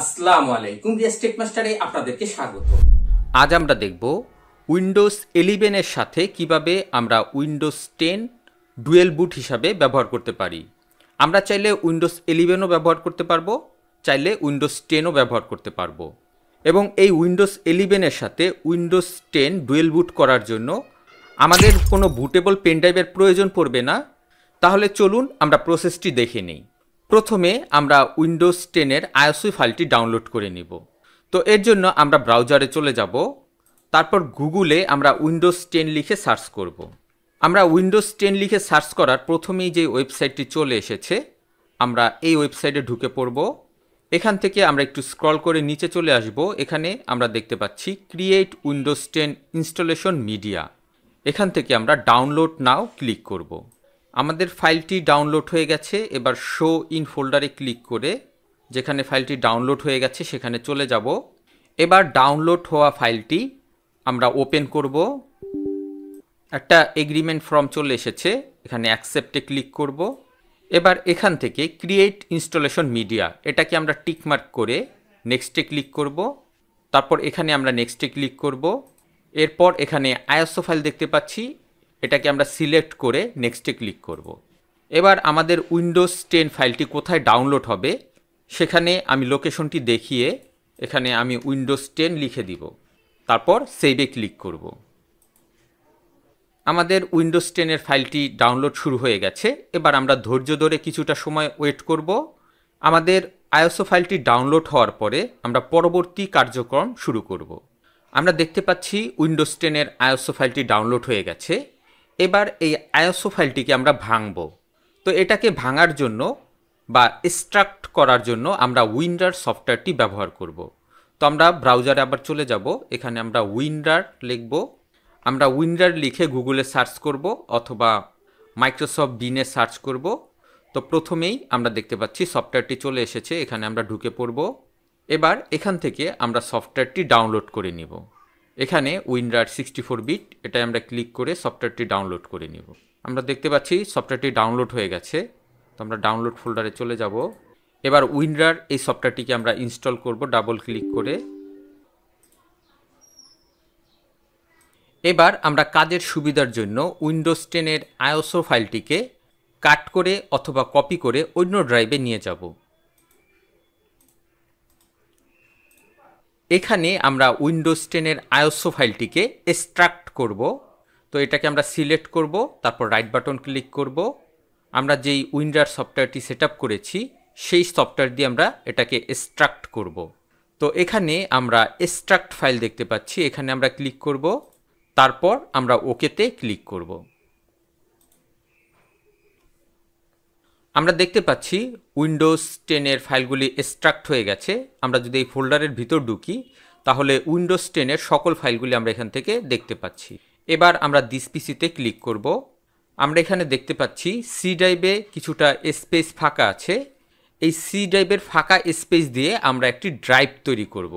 আসসালামু আলাইকুম, রিয়াজ টেক মাস্টারে আপনাদেরকে স্বাগত। আজ আমরা দেখব উইন্ডোজ 11 এর সাথে কিভাবে আমরা উইন্ডোজ 10 ডুয়েল বুট হিসাবে ব্যবহার করতে পারি। আমরা চাইলে উইন্ডোজ 11ও ব্যবহার করতে পারবো, চাইলে উইন্ডোজ 10ও ব্যবহার করতে পারবো। এবং এই উইন্ডোজ 11 এর সাথে উইন্ডোজ 10 ডুয়েল বুট করার জন্য আমাদের কোনো বুটেবল পেন ড্রাইভের প্রয়োজন পড়বে না। তাহলে চলুন আমরা প্রসেসটি দেখে নিই। প্রথমে আমরা উইন্ডোজ 10 এর আইএসও ফাইলটি ডাউনলোড করে নিব। তো এর জন্য আমরা ব্রাউজারে চলে যাব, তারপর গুগলে আমরা উইন্ডোজ 10 লিখে সার্চ করব। আমরা উইন্ডোজ 10 লিখে সার্চ করার প্রথমেই যে ওয়েবসাইটটি চলে এসেছে, আমরা এই ওয়েবসাইটে ঢুকে পড়ব। এখান থেকে আমরা একটু স্ক্রল করে নিচে চলে আসব। এখানে আমরা দেখতে পাচ্ছি ক্রিয়েট উইন্ডোজ 10 ইনস্টলেশন মিডিয়া। এখান থেকে আমরা ডাউনলোড নাও ক্লিক করব। আমাদের ফাইলটি ডাউনলোড হয়ে গেছে। এবার শো ইন ফোল্ডারে ক্লিক করে যেখানে ফাইলটি ডাউনলোড হয়ে গেছে সেখানে চলে যাব। এবার ডাউনলোড হওয়া ফাইলটি আমরা ওপেন করব। একটা এগ্রিমেন্ট ফর্ম চলে এসেছে, এখানে অ্যাকসেপ্টে ক্লিক করব। এবার এখান থেকে ক্রিয়েট ইনস্টলেশন মিডিয়া এটাকে আমরা টিকমার্ক করে নেক্সটে ক্লিক করব। তারপর এখানে আমরা নেক্সটে ক্লিক করব। এরপর এখানে আইএসও ফাইল দেখতে পাচ্ছি, এটাকে আমরা সিলেক্ট করে নেক্সটে ক্লিক করব। এবার আমাদের উইন্ডোজ 10 ফাইলটি কোথায় ডাউনলোড হবে সেখানে আমি লোকেশনটি দেখিয়ে এখানে আমি উইন্ডোজ 10 লিখে দিব, তারপর সেভে ক্লিক করব। আমাদের উইন্ডোজ 10 এর ফাইলটি ডাউনলোড শুরু হয়ে গেছে। এবার আমরা ধৈর্য ধরে কিছুটা সময় ওয়েট করব। আমাদের আইএসও ফাইলটি ডাউনলোড হওয়ার পরে আমরা পরবর্তী কার্যক্রম শুরু করব। আমরা দেখতে পাচ্ছি উইন্ডোজ 10 এর আইএসও ফাইলটি ডাউনলোড হয়ে গেছে। এবার এই আইএসও ফাইলটিকে আমরা ভাঙব। তো এটাকে ভাঙার জন্য বা এক্সট্রাক্ট করার জন্য আমরা উইন্ডার সফটওয়্যারটি ব্যবহার করব। তো আমরা ব্রাউজারে আবার চলে যাব, এখানে আমরা উইন্ডার লিখব। আমরা উইন্ডার লিখে গুগলে সার্চ করব অথবা মাইক্রোসফট বিনে সার্চ করব। তো প্রথমেই আমরা দেখতে পাচ্ছি সফটওয়্যারটি চলে এসেছে, এখানে আমরা ঢুকে পড়ব। এবার এখান থেকে আমরা সফটওয়্যারটি ডাউনলোড করে নিব। এখানে উইন্ডার 64 বিট, এটাই আমরা ক্লিক করে সফটওয়্যারটি ডাউনলোড করে নিব। আমরা দেখতে পাচ্ছি সফটওয়্যারটি ডাউনলোড হয়ে গেছে। তো আমরা ডাউনলোড ফোল্ডারে চলে যাব। এবার উইন্ডার এই সফটওয়্যারটিকে আমরা ইনস্টল করব ডাবল ক্লিক করে। এবার আমরা কাজের সুবিধার জন্য উইন্ডোজ 10 এর আইএসও ফাইলটিকে কাট করে অথবা কপি করে অন্য ড্রাইভে নিয়ে যাব। এখানে আমরা উইন্ডোজ 10 এর আইএসও ফাইলটিকে এক্সট্রাক্ট করব। তো এটাকে আমরা সিলেক্ট করব, তারপর রাইট বাটন ক্লিক করব। আমরা যেই উইন্ডার সফটওয়্যারটি সেট আপ করেছি সেই সফটওয়্যার দিয়ে আমরা এটাকে এক্সট্রাক্ট করব। তো এখানে আমরা এক্সট্রাক্ট ফাইল দেখতে পাচ্ছি, এখানে আমরা ক্লিক করব, তারপর আমরা ওকেতে ক্লিক করব। আমরা দেখতে পাচ্ছি উইন্ডোজ 10 এর ফাইলগুলি এক্সট্রাক্ট হয়ে গেছে। আমরা যদি এই ফোল্ডারের ভিতর ঢুকি তাহলে উইন্ডোজ 10 এর সকল ফাইলগুলি আমরা এখান থেকে দেখতে পাচ্ছি। এবার আমরা দিস পিসিতে ক্লিক করব। আমরা এখানে দেখতে পাচ্ছি সি ড্রাইভে কিছুটা স্পেস ফাঁকা আছে। এই সি ড্রাইভের ফাঁকা স্পেস দিয়ে আমরা একটি ড্রাইভ তৈরি করব।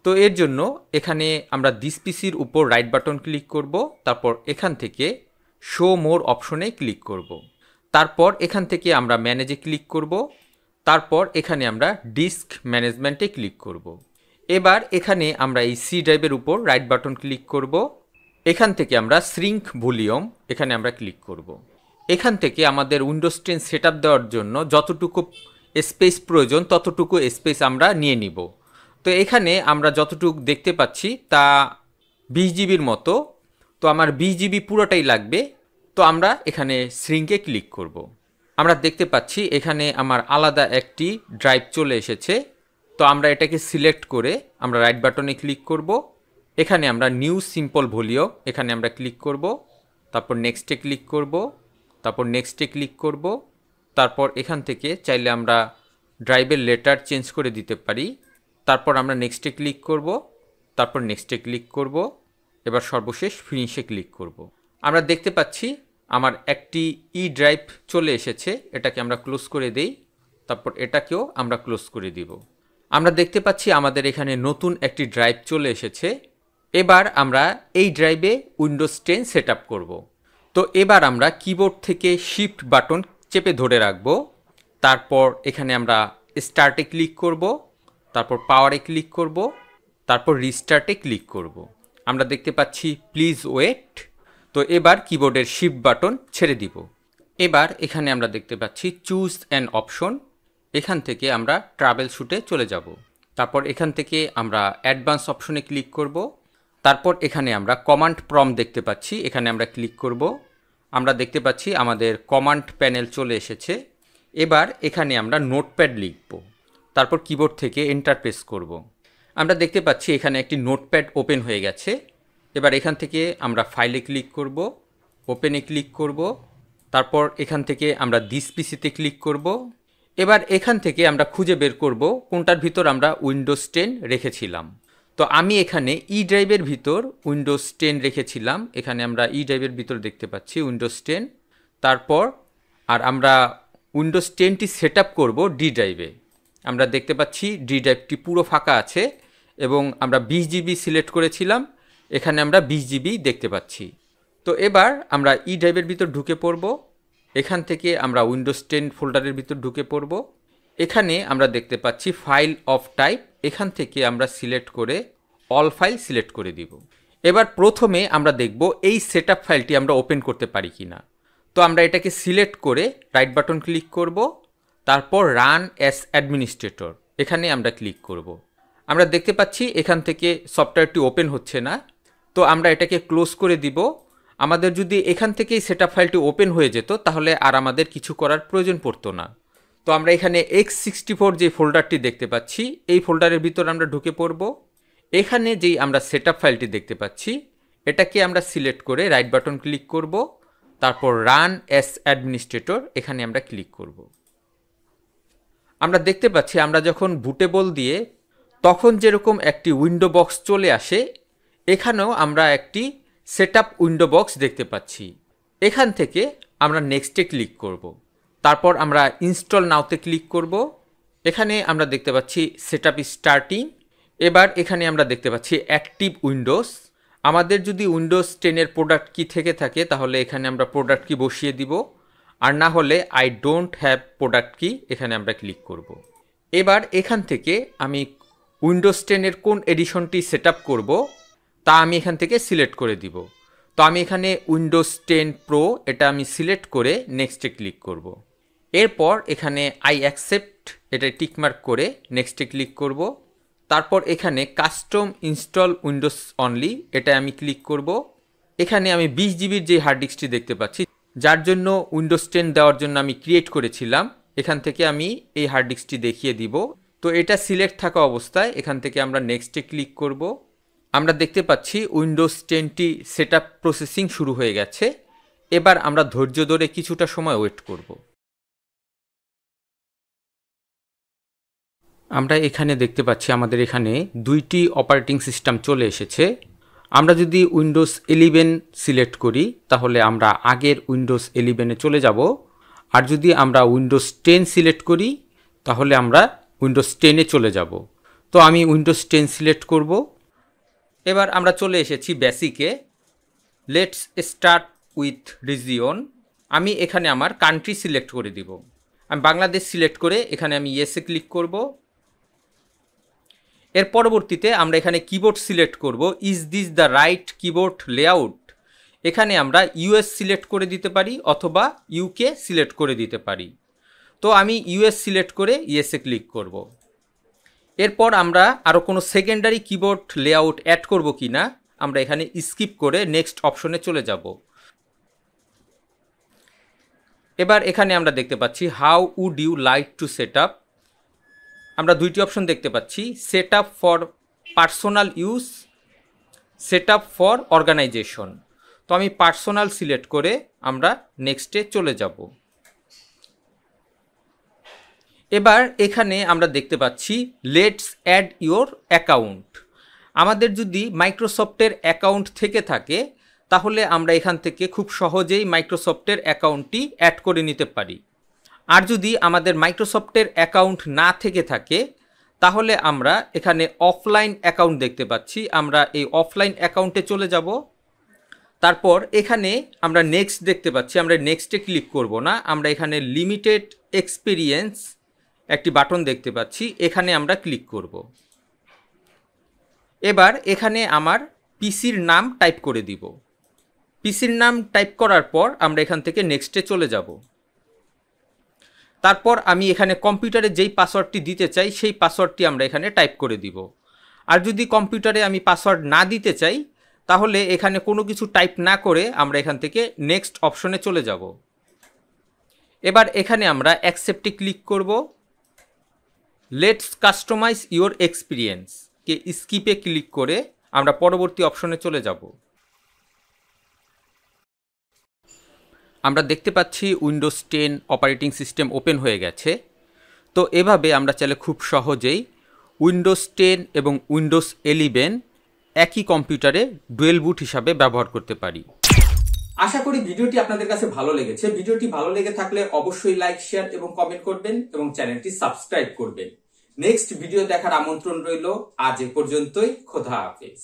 তো এর জন্য এখানে আমরা দিস পিসির উপর রাইট বাটন ক্লিক করব, তারপর এখান থেকে শো মোর অপশনে ক্লিক করব। তারপর এখান থেকে আমরা ম্যানেজে ক্লিক করব, তারপর এখানে আমরা ডিস্ক ম্যানেজমেন্টে ক্লিক করব। এবার এখানে আমরা এই সি ড্রাইভের উপর রাইট বাটন ক্লিক করব। এখান থেকে আমরা শ্রিঙ্ক ভলিউম এখানে আমরা ক্লিক করব। এখান থেকে আমাদের উইন্ডোজ 10 সেট আপ দেওয়ার জন্য যতটুকু স্পেস প্রয়োজন ততটুকু স্পেস আমরা নিয়ে নিব। তো এখানে আমরা যতটুকু দেখতে পাচ্ছি তা 20 জিবির মতো। তো আমার 20 জিবি পুরোটাই লাগবে। তো আমরা এখানে শ্রিঙ্কে ক্লিক করব। আমরা দেখতে পাচ্ছি এখানে আমার আলাদা একটি ড্রাইভ চলে এসেছে। তো আমরা এটাকে সিলেক্ট করে আমরা রাইট বাটনে ক্লিক করব। এখানে আমরা নিউ সিম্পল ভলিউম এখানে আমরা ক্লিক করব, তারপর নেক্সটে ক্লিক করব, তারপর নেক্সটে ক্লিক করব। তারপর এখান থেকে চাইলে আমরা ড্রাইভের লেটার চেঞ্জ করে দিতে পারি। তারপর আমরা নেক্সটে ক্লিক করব, তারপর নেক্সটে ক্লিক করব। এবার সর্বশেষ ফিনিশে ক্লিক করব। আমরা দেখতে পাচ্ছি আমার একটি ই ড্রাইভ চলে এসেছে, এটাকে আমরা ক্লোজ করে দেই, তারপর এটাকেও আমরা ক্লোজ করে দিব। আমরা দেখতে পাচ্ছি আমাদের এখানে নতুন একটি ড্রাইভ চলে এসেছে। এবার আমরা এই ড্রাইভে উইন্ডোজ 10 সেট আপ করব। তো এবার আমরা কিবোর্ড থেকে শিফট বাটন চেপে ধরে রাখব। তারপর এখানে আমরা স্টার্টে ক্লিক করব। তারপর পাওয়ারে ক্লিক করব, তারপর রিস্টার্টে ক্লিক করব। আমরা দেখতে পাচ্ছি প্লিজ ওয়েট। তো এবার কিবোর্ডের শিফট বাটন ছেড়ে দিব। এবার এখানে আমরা দেখতে পাচ্ছি চুজ অ্যান অপশন। এখান থেকে আমরা ট্রাভেল শুটে চলে যাব। তারপর এখান থেকে আমরা অ্যাডভান্স অপশনে ক্লিক করব। তারপর এখানে আমরা কমান্ড প্রম্পট দেখতে পাচ্ছি, এখানে আমরা ক্লিক করব। আমরা দেখতে পাচ্ছি আমাদের কমান্ড প্যানেল চলে এসেছে। এবার এখানে আমরা নোটপ্যাড লিখব, তারপর কিবোর্ড থেকে এন্টার প্রেস করব। আমরা দেখতে পাচ্ছি এখানে একটি নোটপ্যাড ওপেন হয়ে গেছে। এবার এখান থেকে আমরা ফাইলে ক্লিক করব, ওপেনে ক্লিক করব, তারপর এখান থেকে আমরা দিস পিসিতে ক্লিক করব। এবার এখান থেকে আমরা খুঁজে বের করব কোনটার ভিতর আমরা উইন্ডোজ 10 রেখেছিলাম। তো আমি এখানে ই ড্রাইভের ভিতর উইন্ডোজ 10 রেখেছিলাম। এখানে আমরা ই ড্রাইভের ভিতর দেখতে পাচ্ছি উইন্ডোজ 10। তারপর আমরা উইন্ডোজ 10টি সেট আপ করবো ডি ড্রাইভে। আমরা দেখতে পাচ্ছি ডি ড্রাইভটি পুরো ফাঁকা আছে এবং আমরা 20 জিবি সিলেক্ট করেছিলাম, এখানে আমরা 20 জিবি দেখতে পাচ্ছি। তো এবার আমরা ই ড্রাইভের ভিতর ঢুকে পড়ব। এখান থেকে আমরা উইন্ডোজ 10 ফোল্ডারের ভিতর ঢুকে পড়ব। এখানে আমরা দেখতে পাচ্ছি ফাইল অফ টাইপ, এখান থেকে আমরা সিলেক্ট করে অল ফাইল সিলেক্ট করে দিব। এবার প্রথমে আমরা দেখব এই সেটআপ ফাইলটি আমরা ওপেন করতে পারি কিনা। তো আমরা এটাকে সিলেক্ট করে রাইট বাটন ক্লিক করব, তারপর রান অ্যাজ অ্যাডমিনিস্ট্রেটর এখানে আমরা ক্লিক করব। আমরা দেখতে পাচ্ছি এখান থেকে সফটওয়্যারটি ওপেন হচ্ছে না, তো আমরা এটাকে ক্লোজ করে দিব। আমাদের যদি এখান থেকেই সেটআপ ফাইলটি ওপেন হয়ে যেত তাহলে আর আমাদের কিছু করার প্রয়োজন পড়তো না। তো আমরা এখানে x64 যে ফোল্ডারটি দেখতে পাচ্ছি এই ফোল্ডারের ভিতর আমরা ঢুকে পড়ব। এখানে যেই আমরা সেটআপ ফাইলটি দেখতে পাচ্ছি এটাকে আমরা সিলেক্ট করে রাইট বাটন ক্লিক করব, তারপর রান অ্যাজ অ্যাডমিনিস্ট্রেটর এখানে আমরা ক্লিক করব। আমরা দেখতে পাচ্ছি আমরা যখন বুটেবল দিয়ে তখন যেরকম একটি উইন্ডো বক্স চলে আসে, এখানেও আমরা একটি সেটআপ উইন্ডো বক্স দেখতে পাচ্ছি। এখান থেকে আমরা নেক্সটে ক্লিক করব, তারপর আমরা ইনস্টল নাওতে ক্লিক করব। এখানে আমরা দেখতে পাচ্ছি সেটআপ স্টার্টিং। এবার এখানে আমরা দেখতে পাচ্ছি অ্যাক্টিভ উইন্ডোজ। আমাদের যদি উইন্ডোজ 10 প্রোডাক্ট কি থেকে থাকে তাহলে এখানে আমরা প্রোডাক্ট কি বসিয়ে দিব, আর না হলে আই ডোন্ট হ্যাভ প্রোডাক্ট কি এখানে আমরা ক্লিক করব। এবার এখান থেকে আমি উইন্ডোজ 10 কোন এডিশনটি সেট আপ করবো তা আমি এখান থেকে সিলেক্ট করে দিব। তো আমি এখানে উইন্ডোজ 10 প্রো এটা আমি সিলেক্ট করে নেক্সটে ক্লিক করব। এরপর এখানে আই অ্যাকসেপ্ট এটা টিকমার্ক করে নেক্সটে ক্লিক করব। তারপর এখানে কাস্টম ইনস্টল উইন্ডোজ অনলি এটা আমি ক্লিক করব। এখানে আমি 20 জিবির যে হার্ড ডিস্কটি দেখতে পাচ্ছি যার জন্য উইন্ডোজ 10 দেওয়ার জন্য আমি ক্রিয়েট করেছিলাম, এখান থেকে আমি এই হার্ড ডিস্কটি দেখিয়ে দিব। তো এটা সিলেক্ট থাকা অবস্থায় এখান থেকে আমরা নেক্সটে ক্লিক করব। আমরা দেখতে পাচ্ছি উইন্ডোজ 10টি সেটআপ প্রসেসিং শুরু হয়ে গেছে। এবার আমরা ধৈর্য ধরে কিছুটা সময় ওয়েট করব। আমরা এখানে দেখতে পাচ্ছি আমাদের এখানে দুইটি অপারেটিং সিস্টেম চলে এসেছে। আমরা যদি উইন্ডোজ 11 সিলেক্ট করি তাহলে আমরা আগের উইন্ডোজ 11-এ চলে যাব, আর যদি আমরা উইন্ডোজ 10 সিলেক্ট করি তাহলে আমরা উইন্ডোজ 10-এ চলে যাব। তো আমি উইন্ডোজ 10 সিলেক্ট করব। এবার আমরা চলে এসেছি বেসিকে। Let's start with region. আমি এখানে আমার কান্ট্রি সিলেক্ট করে দিব। আমি বাংলাদেশ সিলেক্ট করে এখানে আমি ইয়েসে ক্লিক করব। এর পরবর্তীতে আমরা এখানে কিবোর্ড সিলেক্ট করব। Is this the right keyboard layout? এখানে আমরা ইউএস সিলেক্ট করে দিতে পারি অথবা ইউকে সিলেক্ট করে দিতে পারি। তো আমি ইউএস সিলেক্ট করে ইয়েসে ক্লিক করব। এরপর আমরা আরও কোনো সেকেন্ডারি কিবোর্ড লেআউট অ্যাড করব কি না আমরা এখানে স্কিপ করে নেক্সট অপশনে চলে যাব। এবার এখানে আমরা দেখতে পাচ্ছি how would you like to set up. আমরা দুইটি অপশন দেখতে পাচ্ছি, set up for personal use, set up for organization. তো আমি পার্সোনাল সিলেক্ট করে আমরা নেক্সটে চলে যাব। এবার এখানে আমরা দেখতে পাচ্ছি লেটস অ্যাড ইওর অ্যাকাউন্ট। আমাদের যদি মাইক্রোসফটের অ্যাকাউন্ট থেকে থাকে তাহলে আমরা এখান থেকে খুব সহজেই মাইক্রোসফটের অ্যাকাউন্টটি অ্যাড করে নিতে পারি। আর যদি আমাদের মাইক্রোসফটের অ্যাকাউন্ট না থেকে থাকে তাহলে আমরা এখানে অফলাইন অ্যাকাউন্ট দেখতে পাচ্ছি, আমরা এই অফলাইন অ্যাকাউন্টে চলে যাব। তারপর এখানে আমরা নেক্সট দেখতে পাচ্ছি, আমরা নেক্সটে ক্লিক করব না, আমরা এখানে লিমিটেড এক্সপিরিয়েন্স একটি বাটন দেখতে পাচ্ছি, এখানে আমরা ক্লিক করব। এবার এখানে আমার পিসির নাম টাইপ করে দিব। পিসির নাম টাইপ করার পর আমরা এখান থেকে নেক্সটে চলে যাব। তারপর আমি এখানে কম্পিউটারে যেই পাসওয়ার্ডটি দিতে চাই সেই পাসওয়ার্ডটি আমরা এখানে টাইপ করে দিব। আর যদি কম্পিউটারে আমি পাসওয়ার্ড না দিতে চাই তাহলে এখানে কোনো কিছু টাইপ না করে আমরা এখান থেকে নেক্সট অপশনে চলে যাব। এবার এখানে আমরা অ্যাকসেপ্টে ক্লিক করব। লেটস কাস্টমাইজ ইওর এক্সপিরিয়েন্স কে স্কিপে ক্লিক করে আমরা পরবর্তী অপশনে চলে যাব। আমরা দেখতে পাচ্ছি উইন্ডোজ 10 অপারেটিং সিস্টেম ওপেন হয়ে গেছে। তো এভাবে আমরা চাইলে খুব সহজেই উইন্ডোজ 10 এবং উইন্ডোজ 11 একই কম্পিউটারে ডুয়েল বুট হিসাবে ব্যবহার করতে পারি। আশা করি ভিডিওটি আপনাদের কাছে ভালো লেগেছে। ভিডিওটি ভালো লেগে থাকলে অবশ্যই লাইক, শেয়ার এবং কমেন্ট করবেন এবং চ্যানেলটি সাবস্ক্রাইব করবেন। নেক্সট ভিডিও দেখার আমন্ত্রণ রইল। আজ এ পর্যন্তই। খোদা হাফেজ।